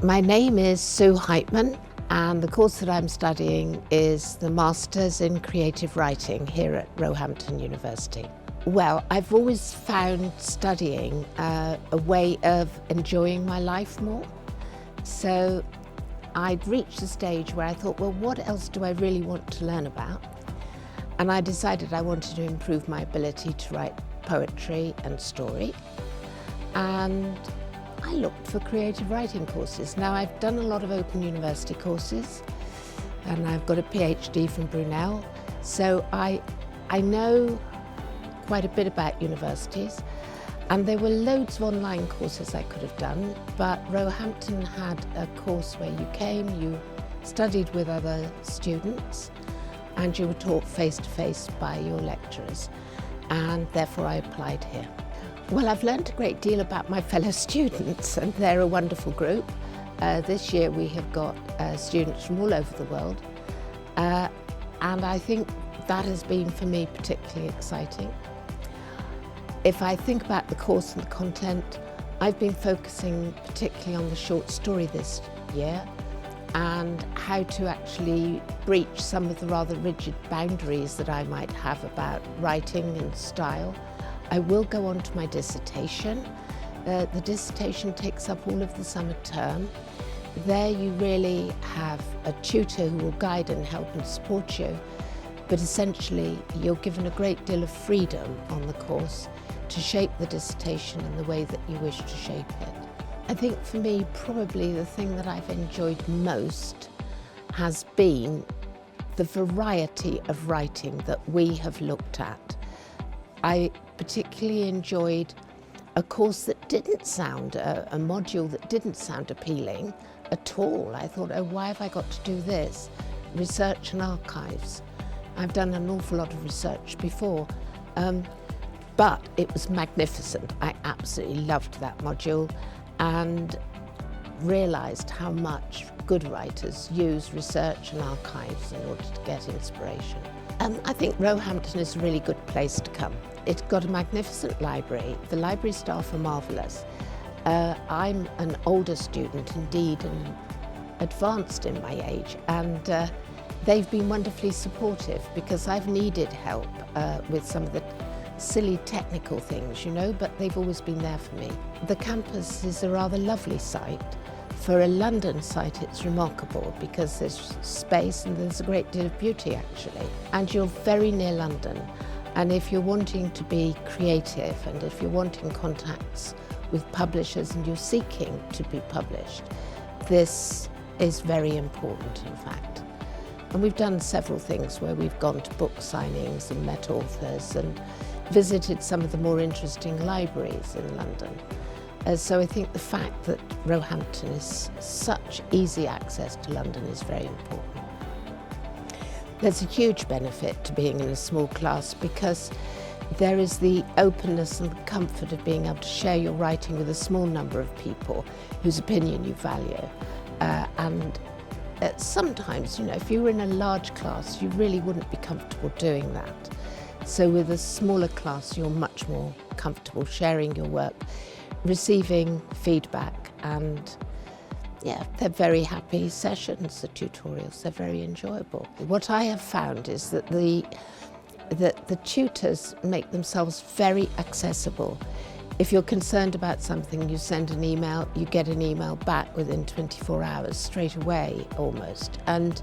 My name is Sue Heitman, and the course that I'm studying is the Masters in Creative Writing here at Roehampton University. Well, I've always found studying a way of enjoying my life more. So I'd reached a stage where I thought, well, what else do I really want to learn about? And I decided I wanted to improve my ability to write poetry and story. And I looked for creative writing courses. Now, I've done a lot of Open University courses, and I've got a PhD from Brunel, so I know quite a bit about universities, and there were loads of online courses I could have done, but Roehampton had a course where you came, you studied with other students, and you were taught face-to-face by your lecturers, and therefore I applied here. Well, I've learned a great deal about my fellow students, and they're a wonderful group. This year we have got students from all over the world, and I think that has been for me particularly exciting. If I think about the course and the content, I've been focusing particularly on the short story this year and how to actually breach some of the rather rigid boundaries that I might have about writing and style. I will go on to my dissertation. The dissertation takes up all of the summer term. There you really have a tutor who will guide and help and support you, but essentially you're given a great deal of freedom on the course to shape the dissertation in the way that you wish to shape it. I think for me, probably the thing that I've enjoyed most has been the variety of writing that we have looked at. I particularly enjoyed a course that didn't sound, a module that didn't sound appealing at all. I thought, oh, why have I got to do this? Research and archives. I've done an awful lot of research before, but it was magnificent. I absolutely loved that module and realised how much good writers use research and archives in order to get inspiration. I think Roehampton is a really good place to come. It's got a magnificent library. The library staff are marvellous. I'm an older student indeed and advanced in my age, and they've been wonderfully supportive because I've needed help with some of the silly technical things, you know, but they've always been there for me. The campus is a rather lovely site. For a London site, it's remarkable because there's space and there's a great deal of beauty actually. And you're very near London. And if you're wanting to be creative and if you're wanting contacts with publishers and you're seeking to be published, this is very important, in fact. And we've done several things where we've gone to book signings and met authors and visited some of the more interesting libraries in London. So I think the fact that Roehampton is such easy access to London is very important. There's a huge benefit to being in a small class because there is the openness and the comfort of being able to share your writing with a small number of people whose opinion you value. And sometimes, you know, if you were in a large class, you really wouldn't be comfortable doing that. So with a smaller class, you're much more comfortable sharing your work, receiving feedback, and yeah, they're very happy sessions, the tutorials, they're very enjoyable. What I have found is that the tutors make themselves very accessible. If you're concerned about something, you send an email, you get an email back within 24 hours, straight away almost. And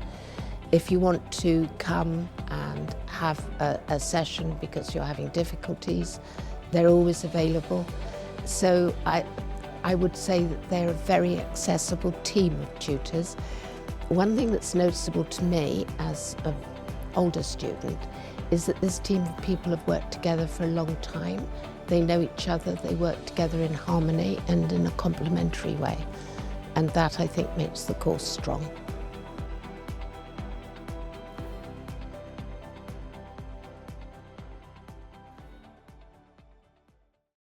if you want to come and have a session because you're having difficulties, they're always available. So I would say that they're a very accessible team of tutors. One thing that's noticeable to me as an older student is that this team of people have worked together for a long time. They know each other, they work together in harmony and in a complementary way. And that, I think, makes the course strong.